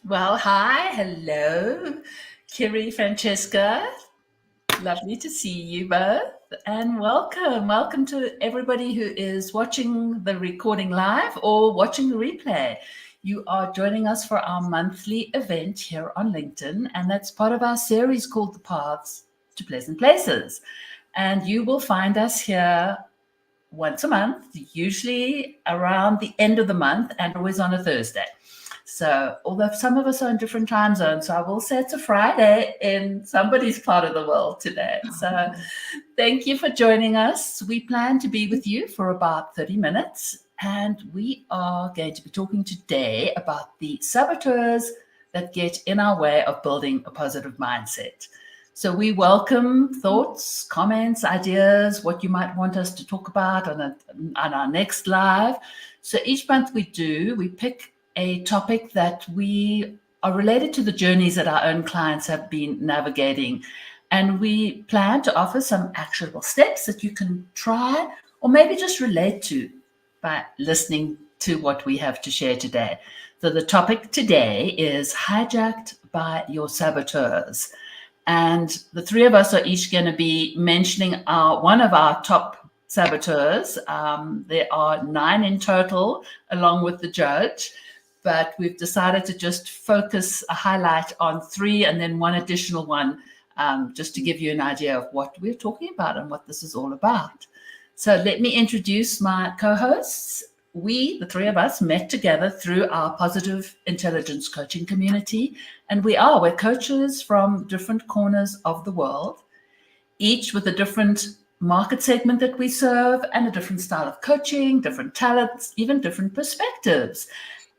Well, hi, hello, Kiri, Francesca. Lovely to see you both, and welcome. Welcome to everybody who is watching the recording live or watching the replay. You are joining us for our monthly event here on LinkedIn, and that's part of our series called The Paths to Pleasant Places. And you will find us here once a month, usually around the end of the month, and always on a Thursday. So, although some of us are in different time zones, so I will say it's a Friday in somebody's part of the world today. So, thank you for joining us. We plan to be with you for about 30 minutes, and we are going to be talking today about the saboteurs that get in our way of building a positive mindset. So we welcome thoughts, comments, ideas, what you might want us to talk about on our next live. So each month we pick a topic that we are related to the journeys that our own clients have been navigating. And we plan to offer some actionable steps that you can try or maybe just relate to by listening to what we have to share today. So the topic today is hijacked by your saboteurs. And the three of us are each going to be mentioning one of our top saboteurs. There are 9 in total, along with the judge, but we've decided to just focus a highlight on 3 and then one additional one, just to give you an idea of what we're talking about and what this is all about. So let me introduce my co-hosts. We, the 3 of us, met together through our positive intelligence coaching community. And we're coaches from different corners of the world, each with a different market segment that we serve and a different style of coaching, different talents, even different perspectives.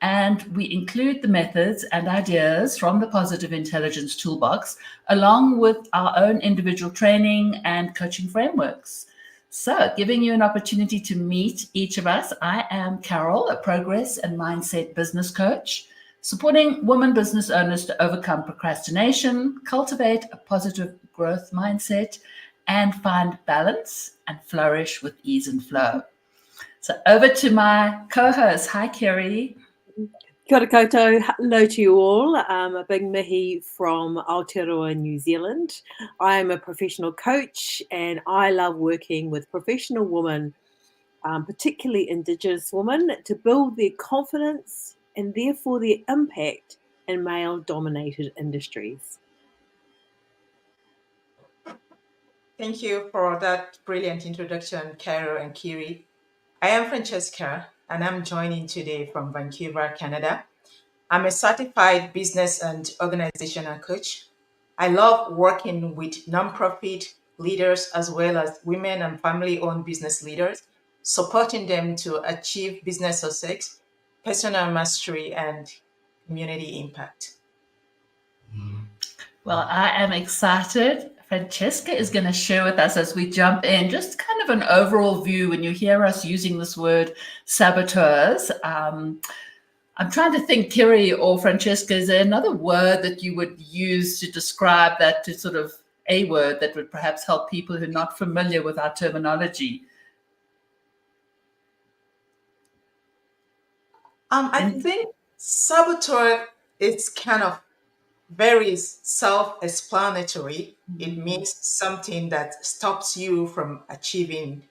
And we include the methods and ideas from the Positive Intelligence Toolbox, along with our own individual training and coaching frameworks. So, giving you an opportunity to meet each of us, I am Carol, a progress and mindset business coach, supporting women business owners to overcome procrastination, cultivate a positive growth mindset, and find balance and flourish with ease and flow. So, over to my co host. Hi, Kerry. Kia ora koutou, hello to you all. A big mihi from Aotearoa, New Zealand. I am a professional coach and I love working with professional women, particularly Indigenous women, to build their confidence and therefore their impact in male-dominated industries. Thank you for that brilliant introduction, Carol and Kiri. I am Francesca, and I'm joining today from Vancouver, Canada. I'm a certified business and organizational coach. I love working with nonprofit leaders as well as women and family-owned business leaders, supporting them to achieve business success, personal mastery, and community impact. Well, I am excited. Francesca is going to share with us as we jump in just kind of an overall view when you hear us using this word saboteurs. I'm trying to think, Kiri or Francesca, is there another word that you would use to describe that, to sort of a word that would perhaps help people who are not familiar with our terminology? I think saboteur is kind of very self-explanatory. It means something that stops you from achieving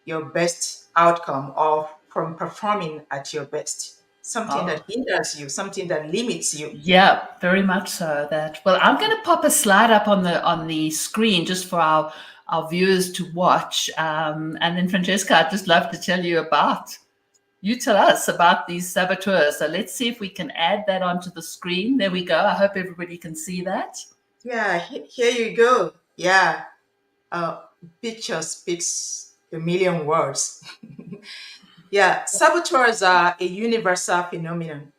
your best outcome or from performing at your best. Something that hinders you, something that limits you. Yeah, very much so. That well, I'm going to pop a slide up on the screen just for our viewers to watch. And then Francesca, I'd just love to tell you about. You tell us about these saboteurs. So let's see if we can add that onto the screen. There we go. I hope everybody can see that. Yeah, here you go. Yeah, picture speaks a million words. Yeah, saboteurs are a universal phenomenon.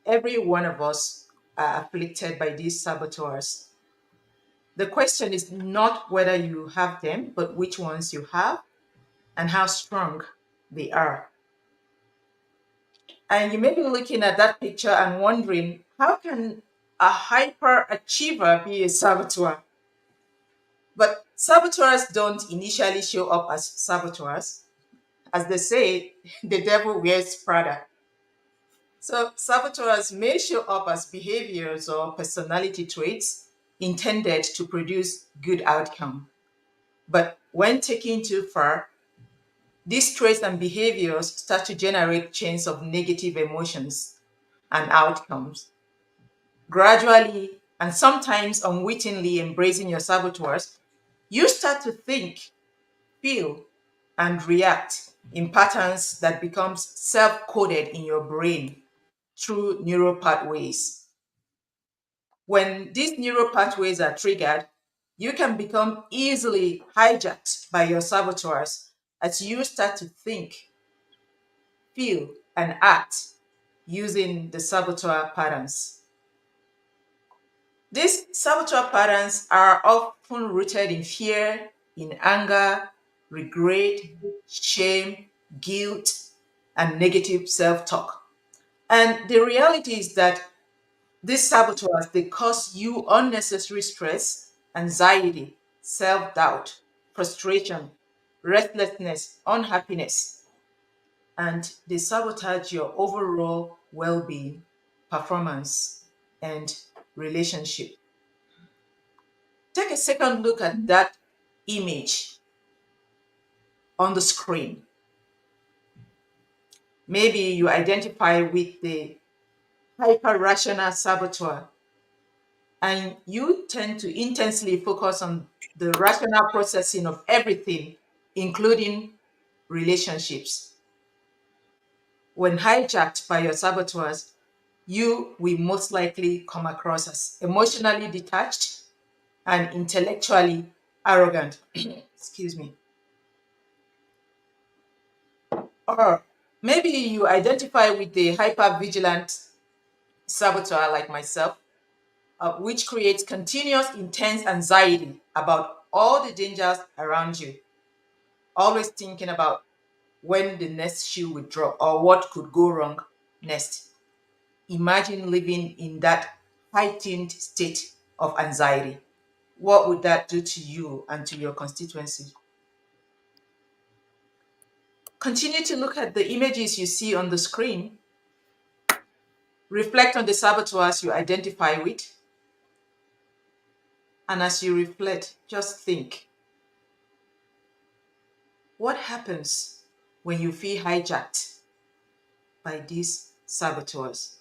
Every one of us are afflicted by these saboteurs. The question is not whether you have them, but which ones you have and how strong they are. And you may be looking at that picture and wondering, how can a hyperachiever be a saboteur? But saboteurs don't initially show up as saboteurs. As they say, the devil wears Prada. So, saboteurs may show up as behaviors or personality traits intended to produce good outcome. But when taken too far, these traits and behaviors start to generate chains of negative emotions and outcomes. Gradually, and sometimes unwittingly embracing your saboteurs, you start to think, feel, and react in patterns that becomes self-coded in your brain through neural pathways. When these neural pathways are triggered, you can become easily hijacked by your saboteurs as you start to think, feel, and act using the saboteur patterns. These saboteur patterns are often rooted in fear, in anger, regret, shame, guilt, and negative self-talk. And the reality is that these saboteurs, they cause you unnecessary stress, anxiety, self-doubt, frustration, restlessness, unhappiness, and they sabotage your overall well-being, performance, and relationship. Take a second look at that image on the screen. Maybe you identify with the hyper rational saboteur and you tend to intensely focus on the rational processing of everything, including relationships. When hijacked by your saboteurs, you will most likely come across as emotionally detached and intellectually arrogant. Excuse me. Or maybe you identify with the hyper vigilant saboteur like myself, which creates continuous intense anxiety about all the dangers around you, always thinking about when the next shoe will drop or what could go wrong next. Imagine living in that heightened state of anxiety. What would that do to you and to your constituency? Continue to look at the images you see on the screen. Reflect on the saboteurs you identify with. And as you reflect, just think, what happens when you feel hijacked by these saboteurs?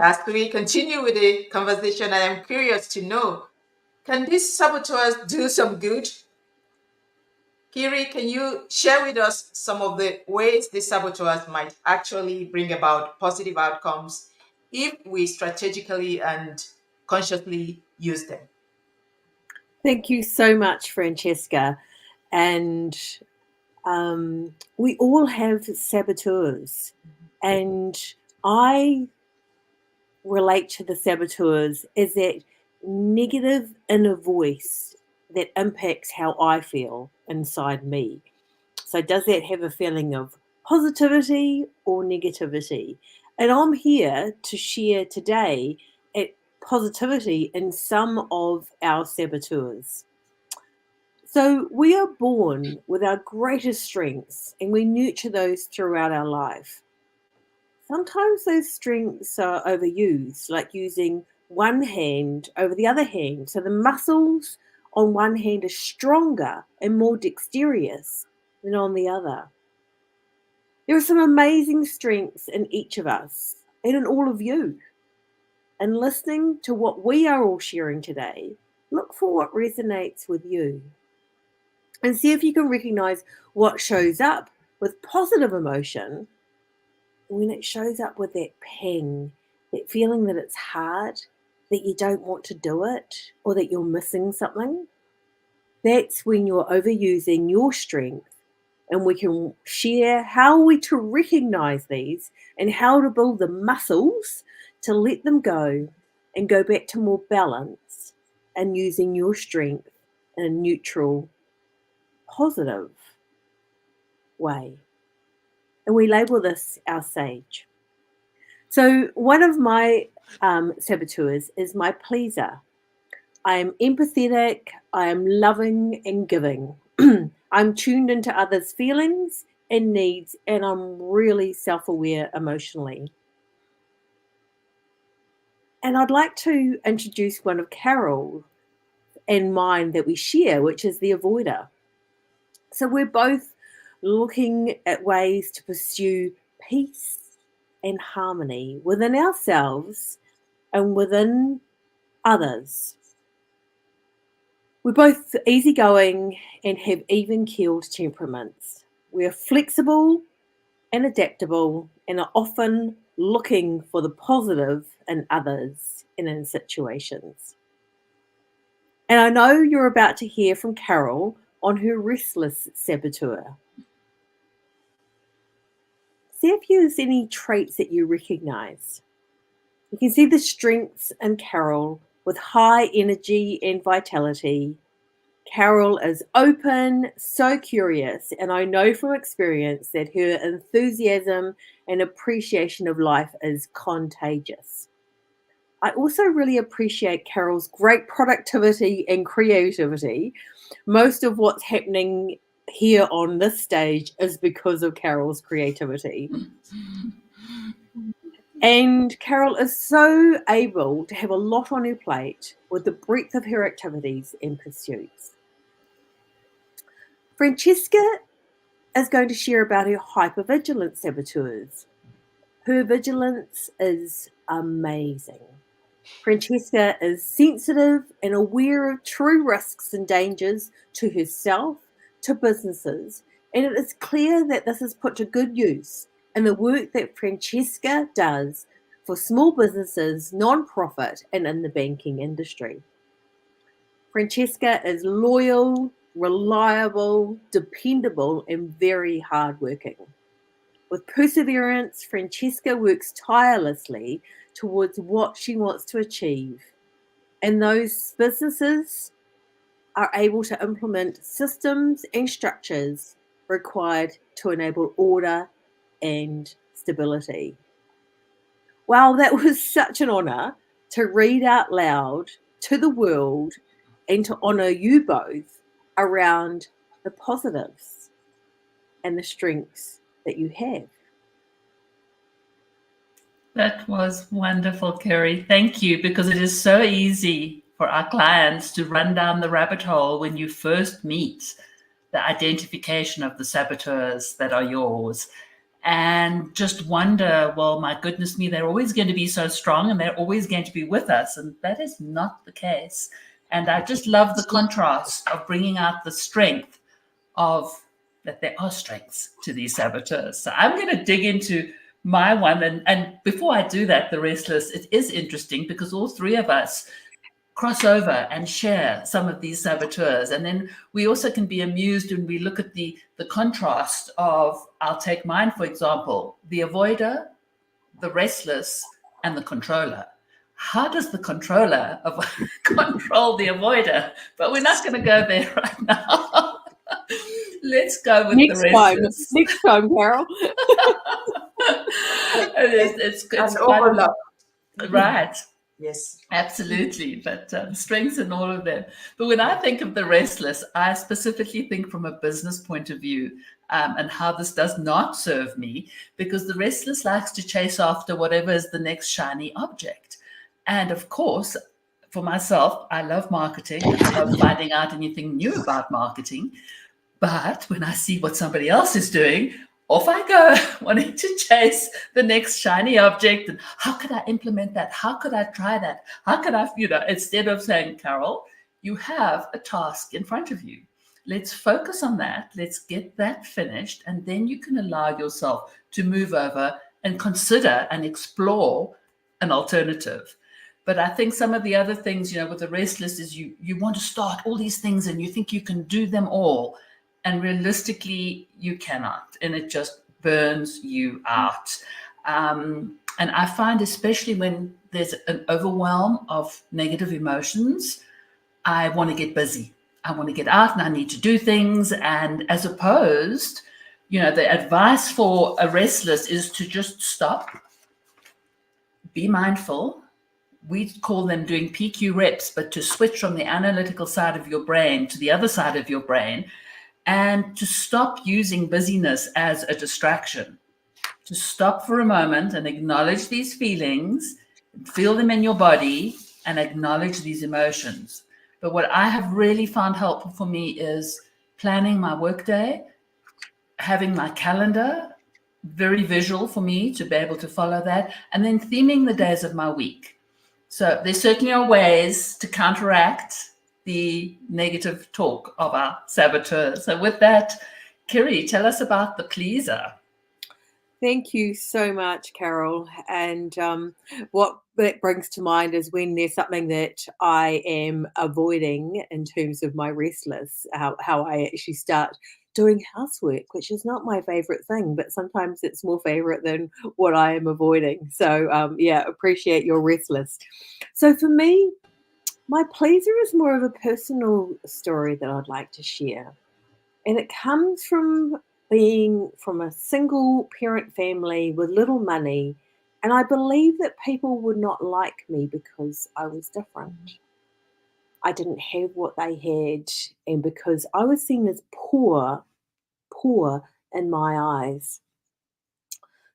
As we continue with the conversation, I am curious to know, can these saboteurs do some good? Kiri, can you share with us some of the ways these saboteurs might actually bring about positive outcomes if we strategically and consciously use them? Thank you so much, Francesca. And we all have saboteurs. And I relate to the saboteurs as that negative inner voice that impacts how I feel inside me. So, does that have a feeling of positivity or negativity? And I'm here to share today at positivity in some of our saboteurs. So, we are born with our greatest strengths and we nurture those throughout our life. Sometimes those strengths are overused, like using one hand over the other hand. So the muscles on one hand are stronger and more dexterous than on the other. There are some amazing strengths in each of us and in all of you. And listening to what we are all sharing today, look for what resonates with you and see if you can recognize what shows up with positive emotion when it shows up with that pang, that feeling that it's hard, that you don't want to do it, or that you're missing something. That's when you're overusing your strength. And we can share how we to recognize these and how to build the muscles to let them go and go back to more balance and using your strength in a neutral, positive way. And we label this our sage. So one of my saboteurs is my pleaser. I am empathetic, I am loving and giving. I'm tuned into others' feelings and needs, and I'm really self aware emotionally. And I'd like to introduce one of Carol and mine that we share, which is the avoider. So we're both looking at ways to pursue peace and harmony within ourselves and within others. We're both easygoing and have even keeled temperaments. We're flexible and adaptable and are often looking for the positive in others and in situations. And I know you're about to hear from Carol on her restless saboteur. See if there's any traits that you recognize. You can see the strengths in Carol with high energy and vitality. Carol is open, so curious, and I know from experience that her enthusiasm and appreciation of life is contagious. I also really appreciate Carol's great productivity and creativity. Most of what's happening here on this stage is because of Carol's creativity. And Carol is so able to have a lot on her plate with the breadth of her activities and pursuits. Francesca is going to share about her hypervigilance saboteurs. Her vigilance is amazing. Francesca is sensitive and aware of true risks and dangers to herself, to businesses, and it is clear that this is put to good use in the work that Francesca does for small businesses, non-profit, and in the banking industry. Francesca is loyal, reliable, dependable, and very hardworking. With perseverance, Francesca works tirelessly towards what she wants to achieve. And those businesses are able to implement systems and structures required to enable order and stability. Wow, that was such an honor to read out loud to the world and to honor you both around the positives and the strengths that you have. That was wonderful, Kerry. Thank you, because it is so easy for our clients to run down the rabbit hole when you first meet the identification of the saboteurs that are yours and just wonder, well, my goodness me, they're always going to be so strong and they're always going to be with us. And that is not the case. And I just love the contrast of bringing out the strength of that there are strengths to these saboteurs. So I'm going to dig into my one. And before I do that, the restless, it is interesting because all three of us cross over and share some of these saboteurs. And then we also can be amused when we look at the contrast of, I'll take mine, for example, the avoider, the restless, and the controller. How does the controller control the avoider? But we're not going to go there right now. Let's go with the restless. Next time, Carol. It's overlap. Right. Yes. Absolutely. But strengths in all of them. But when I think of the restless, I specifically think from a business point of view and how this does not serve me, because the restless likes to chase after whatever is the next shiny object. And of course, for myself, I love marketing. I love finding out anything new about marketing. But when I see what somebody else is doing, off I go, wanting to chase the next shiny object. And how could I implement that? How could I try that? How could I, instead of saying, Carol, you have a task in front of you. Let's focus on that. Let's get that finished. And then you can allow yourself to move over and consider and explore an alternative. But I think some of the other things, with the restless is you want to start all these things and you think you can do them all. And realistically, you cannot, and it just burns you out. And I find, especially when there's an overwhelm of negative emotions, I want to get busy. I want to get out and I need to do things. And as opposed, the advice for a restless is to just stop, be mindful, we call them doing PQ reps, but to switch from the analytical side of your brain to the other side of your brain, and to stop using busyness as a distraction, to stop for a moment and acknowledge these feelings, feel them in your body, and acknowledge these emotions. But what I have really found helpful for me is planning my workday, having my calendar very visual for me to be able to follow that, and then theming the days of my week. So there certainly are ways to counteract the negative talk of our saboteurs. So with that, Kiri, tell us about the pleaser. Thank you so much, Carol. And what that brings to mind is when there's something that I am avoiding in terms of my restless, how I actually start doing housework, which is not my favorite thing, but sometimes it's more favorite than what I am avoiding. So, yeah, appreciate your restless. So for me, my pleaser is more of a personal story that I'd like to share. And it comes from being from a single parent family with little money. And I believe that people would not like me because I was different. I didn't have what they had. And because I was seen as poor in my eyes.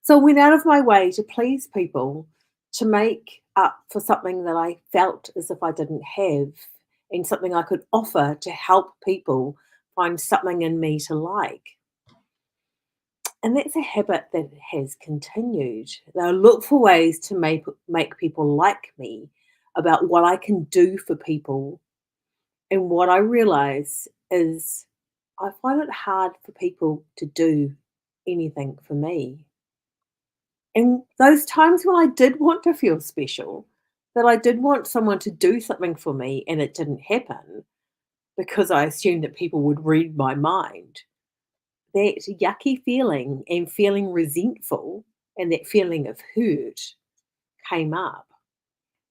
So I went out of my way to please people, to make up for something that I felt as if I didn't have, and something I could offer to help people find something in me to like. And that's a habit that has continued. I look for ways to make people like me, about what I can do for people. And what I realize is I find it hard for people to do anything for me. And those times when I did want to feel special, that I did want someone to do something for me and it didn't happen because I assumed that people would read my mind, that yucky feeling and feeling resentful and that feeling of hurt came up.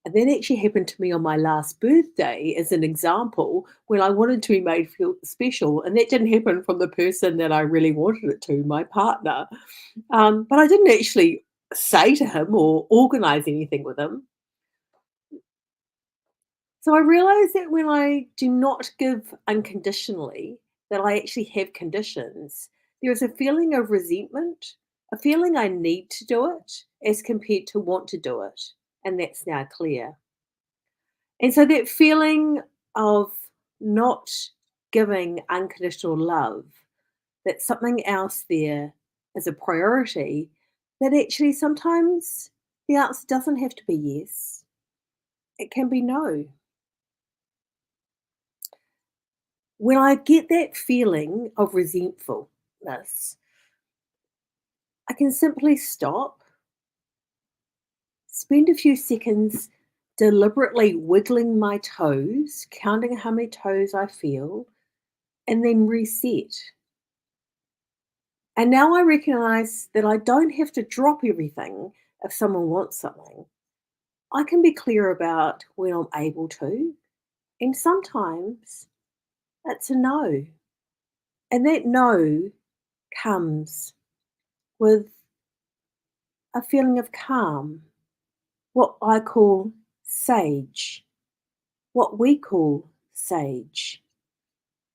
And that actually happened to me on my last birthday as an example, when I wanted to be made feel special. And that didn't happen from the person that I really wanted it to, my partner. But I didn't actually say to him or organize anything with him. So I realized that when I do not give unconditionally, that I actually have conditions. There is a feeling of resentment, a feeling I need to do it as compared to want to do it. And that's now clear. And so that feeling of not giving unconditional love, that something else there is a priority, that actually sometimes the answer doesn't have to be yes, it can be no. When I get that feeling of resentfulness, I can simply stop, spend a few seconds deliberately wiggling my toes, counting how many toes I feel, and then reset. And now I recognize that I don't have to drop everything if someone wants something. I can be clear about when I'm able to, and sometimes it's a no. And that no comes with a feeling of calm, what I call sage, what we call sage,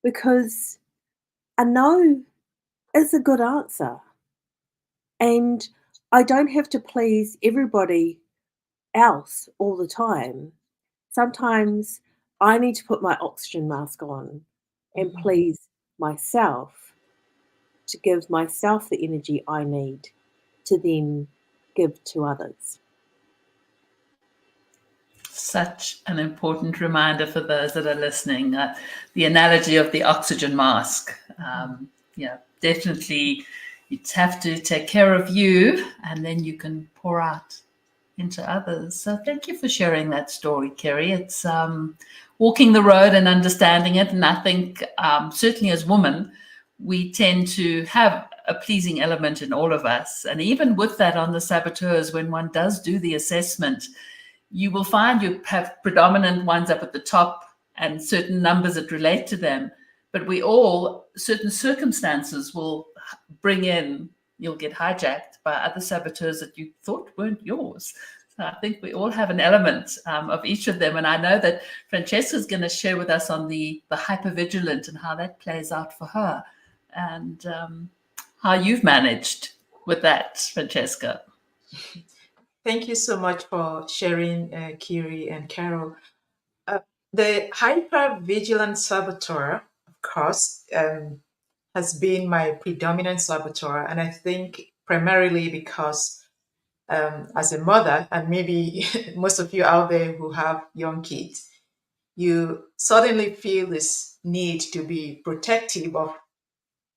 because a no is a good answer. And I don't have to please everybody else all the time. Sometimes I need to put my oxygen mask on and please myself, to give myself the energy I need to then give to others. Such an important reminder for those that are listening. The analogy of the oxygen mask. Yeah, definitely. You have to take care of you, and then you can pour out into others. So thank you for sharing that story, Kerry. It's walking the road and understanding it. And I think certainly as women, we tend to have a pleasing element in all of us. And even with that on the saboteurs, when one does do the assessment, you will find you have predominant ones up at the top and certain numbers that relate to them. But we all, certain circumstances will bring in, you'll get hijacked by other saboteurs that you thought weren't yours. I think we all have an element of each of them. And I know that Francesca is going to share with us on the hypervigilant and how that plays out for her, and how you've managed with that, Francesca. Thank you so much for sharing, Kiri and Carol. The hyper-vigilant saboteur, of course, has been my predominant saboteur, and I think primarily because as a mother, and maybe most of you out there who have young kids, you suddenly feel this need to be protective of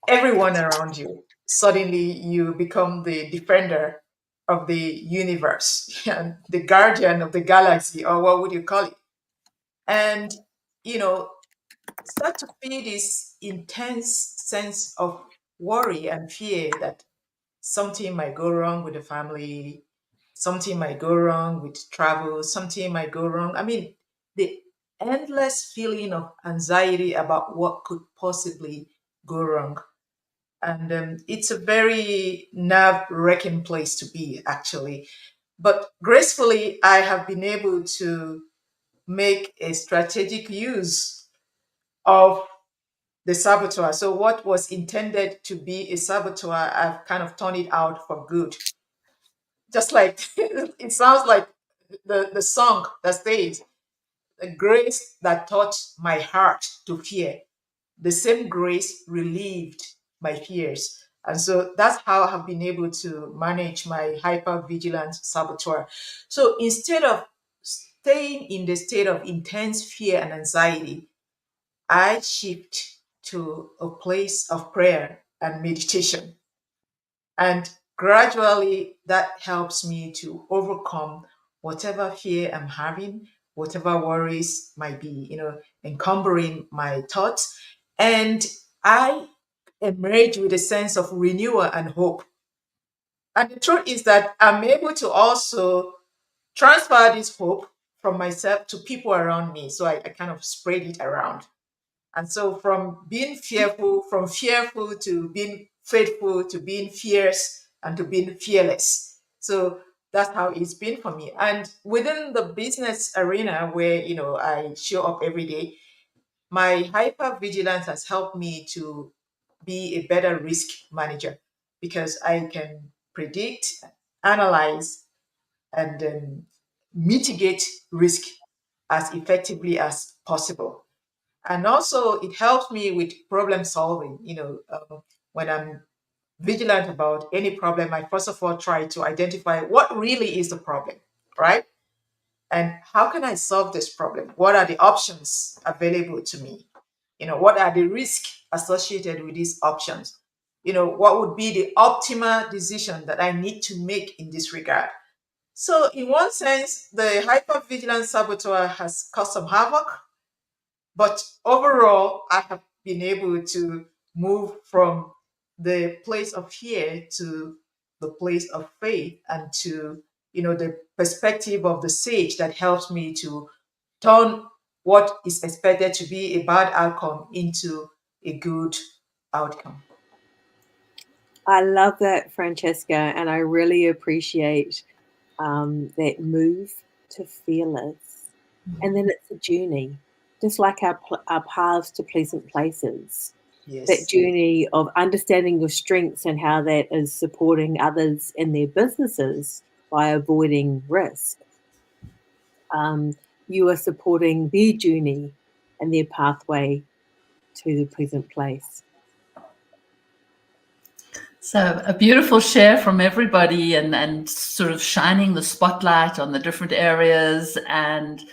everyone around you. Suddenly, you become the defender of the universe and the guardian of the galaxy, or what would you call it? And, you know, start to feel this intense sense of worry and fear that something might go wrong with the family, something might go wrong with travel, something might go wrong. I mean, the endless feeling of anxiety about what could possibly go wrong. And it's a very nerve wracking place to be, actually. But gracefully, I have been able to make a strategic use of the saboteur. So, what was intended to be a saboteur, I've kind of turned it out for good. Just like it sounds like the song that says, the grace that taught my heart to fear, the same grace relieved my fears. And so that's how I have been able to manage my hyper vigilant saboteur. So instead of staying in the state of intense fear and anxiety, I shift to a place of prayer and meditation. And gradually, that helps me to overcome whatever fear I'm having, whatever worries might be, encumbering my thoughts. And I emerge with a sense of renewal and hope. And the truth is that I'm able to also transfer this hope from myself to people around me. So I kind of spread it around. And so from fearful to being faithful to being fierce and to being fearless. So that's how it's been for me. And within the business arena where, I show up every day, my hyper vigilance has helped me to be a better risk manager because I can predict, analyze, and mitigate risk as effectively as possible. And also it helps me with problem solving. When I'm vigilant about any problem, I first of all try to identify what really is the problem, right? And how can I solve this problem? What are the options available to me? What are the risks associated with these options? What would be the optimal decision that I need to make in this regard? So in one sense, the hypervigilance saboteur has caused some havoc, but overall, I have been able to move from the place of fear to the place of faith and to, the perspective of the sage that helps me to turn what is expected to be a bad outcome into a good outcome. I love that, Francesca, and I really appreciate that move to fearless. And then it's a journey, just like our paths to pleasant places. That Yes. journey of understanding your strengths and how that is supporting others in their businesses by avoiding risk. You are supporting their journey and their pathway to the present place. So a beautiful share from everybody, and sort of shining the spotlight on the different areas and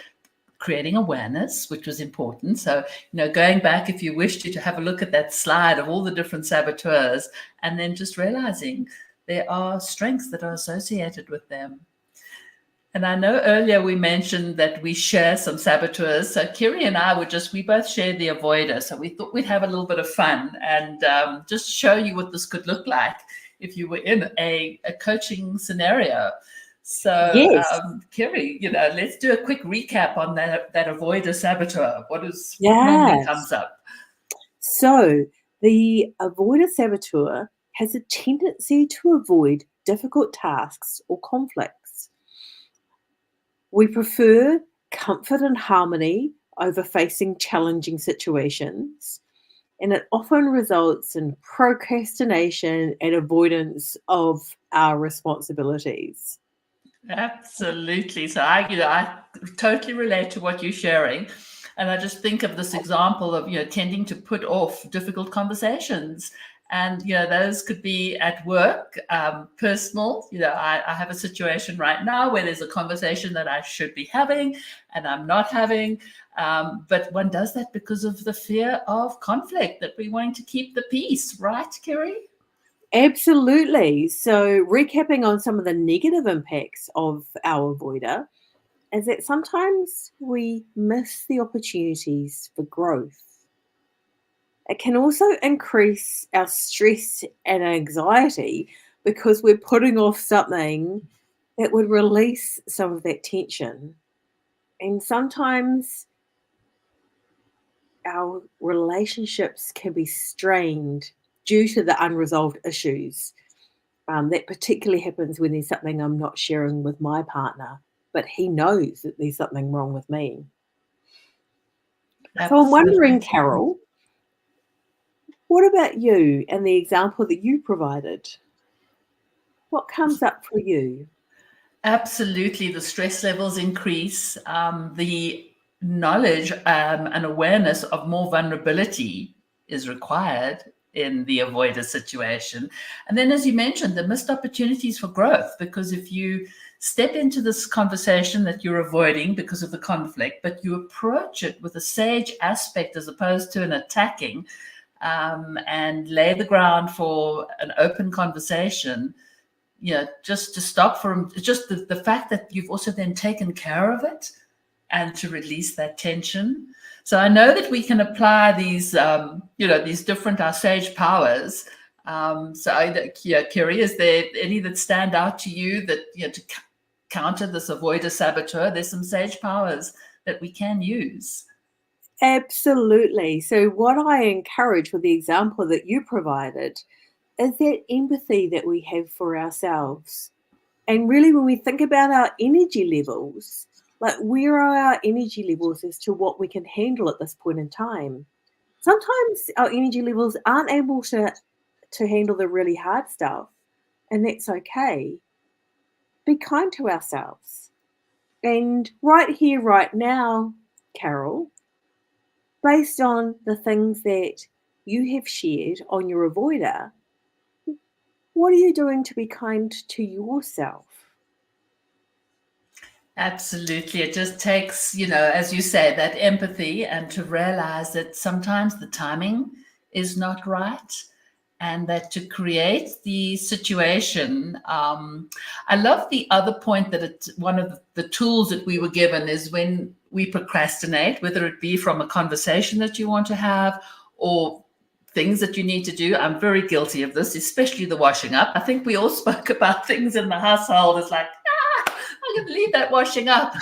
creating awareness, which was important. So, going back, if you wish to have a look at that slide of all the different saboteurs, and then just realizing there are strengths that are associated with them. And I know earlier we mentioned that we share some saboteurs. So Kiri and I we both share the avoider. So we thought we'd have a little bit of fun and just show you what this could look like if you were in a coaching scenario. So Yes. Kiri, let's do a quick recap on that avoider saboteur. What normally Yes. comes up? So the avoider saboteur has a tendency to avoid difficult tasks or conflicts. We prefer comfort and harmony over facing challenging situations, and it often results in procrastination and avoidance of our responsibilities. Absolutely. So I totally relate to what you're sharing. And I just think of this example of, tending to put off difficult conversations. And, those could be at work, personal. I have a situation right now where there's a conversation that I should be having and I'm not having. But one does that because of the fear of conflict, that we want to keep the peace, right, Kerry? Absolutely. So, recapping on some of the negative impacts of our avoider is that sometimes we miss the opportunities for growth. It can also increase our stress and anxiety because we're putting off something that would release some of that tension. And sometimes our relationships can be strained due to the unresolved issues. That particularly happens when there's something I'm not sharing with my partner, but he knows that there's something wrong with me. So I'm wondering, Absolutely. Carol, what about you and the example that you provided? What comes up for you? Absolutely, the stress levels increase. The knowledge and awareness of more vulnerability is required in the avoider situation. And then, as you mentioned, the missed opportunities for growth, because if you step into this conversation that you're avoiding because of the conflict, but you approach it with a sage aspect as opposed to an attacking, and lay the ground for an open conversation, just to stop from just the fact that you've also then taken care of it and to release that tension. So I know that we can apply these, these different our sage powers. Kerry, is there any that stand out to you that, to counter this avoider saboteur? There's some sage powers that we can use. Absolutely. So, what I encourage with the example that you provided is that empathy that we have for ourselves. And really, when we think about our energy levels, like where are our energy levels as to what we can handle at this point in time? Sometimes our energy levels aren't able to handle the really hard stuff, and that's okay. Be kind to ourselves. And right here, right now, Carol, based on the things that you have shared on your avoider, what are you doing to be kind to yourself? Absolutely. It just takes, as you say, that empathy and to realize that sometimes the timing is not right, and that to create the situation. I love the other point that it's one of the tools that we were given is when we procrastinate, whether it be from a conversation that you want to have or things that you need to do. I'm very guilty of this, especially the washing up. I think we all spoke about things in the household. It's like, I'm going to leave that washing up.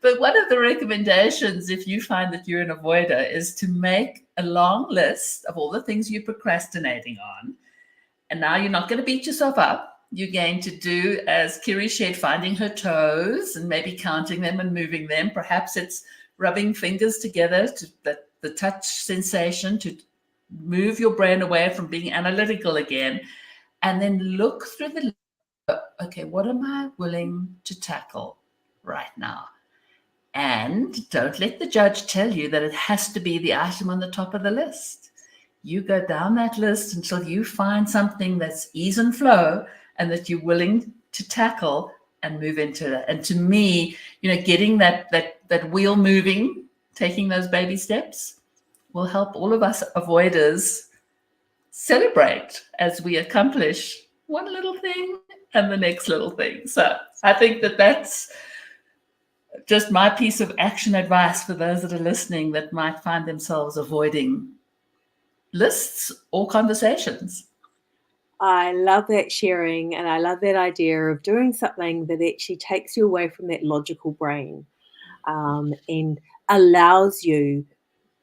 But one of the recommendations, if you find that you're an avoider, is to make a long list of all the things you're procrastinating on. And now you're not going to beat yourself up. You're going to do, as Kiri shared, finding her toes and maybe counting them and moving them. Perhaps it's rubbing fingers together to the touch sensation to move your brain away from being analytical again. And then look through the okay, what am I willing to tackle right now? And don't let the judge tell you that it has to be the item on the top of the list. You go down that list until you find something that's ease and flow and that you're willing to tackle and move into it. And to me, getting that wheel moving, taking those baby steps will help all of us avoiders celebrate as we accomplish one little thing and the next little thing. So I think that that's just my piece of action advice for those that are listening that might find themselves avoiding lists or conversations. I love that sharing, and I love that idea of doing something that actually takes you away from that logical brain, and allows you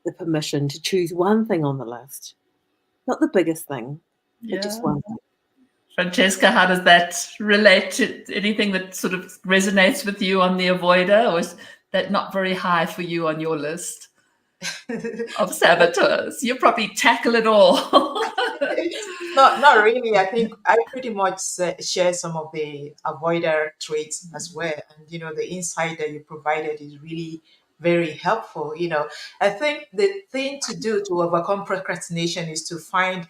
the permission to choose one thing on the list, not the biggest thing, but just Yeah. one thing. Francesca, how does that relate to anything that sort of resonates with you on the avoider, or is that not very high for you on your list of saboteurs? You probably tackle it all. Not really. I think I pretty much share some of the avoider traits as well. And, the insight that you provided is really very helpful. I think the thing to do to overcome procrastination is to find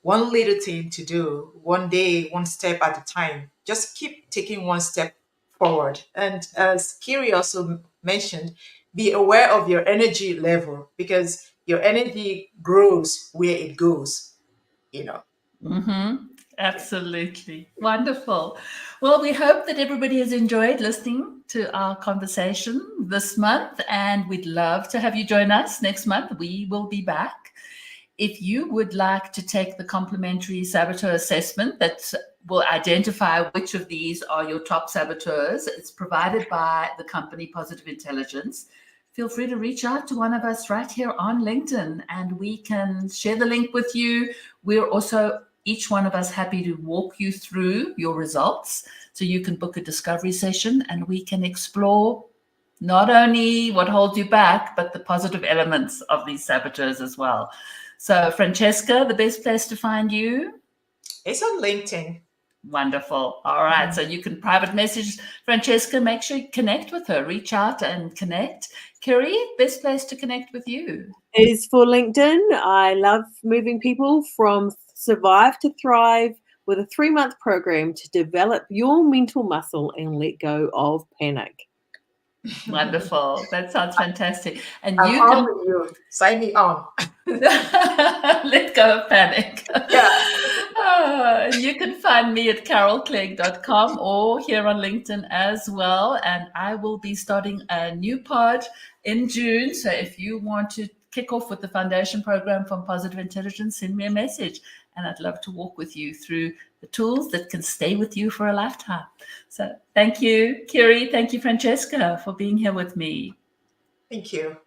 one little thing to do, one day, one step at a time. Just keep taking one step forward. And as Kiri also mentioned, be aware of your energy level because your energy grows where it goes, you know. Absolutely. Wonderful. Well, we hope that everybody has enjoyed listening to our conversation this month, and we'd love to have you join us next month. We will be back. If you would like to take the complimentary saboteur assessment that will identify which of these are your top saboteurs, it's provided by the company Positive Intelligence. Feel free to reach out to one of us right here on LinkedIn and we can share the link with you. We're also, each one of us, happy to walk you through your results so you can book a discovery session and we can explore not only what holds you back, but the positive elements of these saboteurs as well. So, Francesca, the best place to find you? It's on LinkedIn. Wonderful. All right. So you can private message Francesca. Make sure you connect with her. Reach out and connect. Kiri, best place to connect with you? Is for LinkedIn. I love moving people from survive to thrive with a 3-month program to develop your mental muscle and let go of panic. Wonderful. That sounds fantastic. And I'm you on can with you. Sign me on. let go of panic. Yeah. And you can find me at carolclegg.com or here on LinkedIn as well. And I will be starting a new pod in June. So if you want to kick off with the foundation program from Positive Intelligence, send me a message. And I'd love to walk with you through the tools that can stay with you for a lifetime. So thank you, Kiri. Thank you, Francesca, for being here with me. Thank you.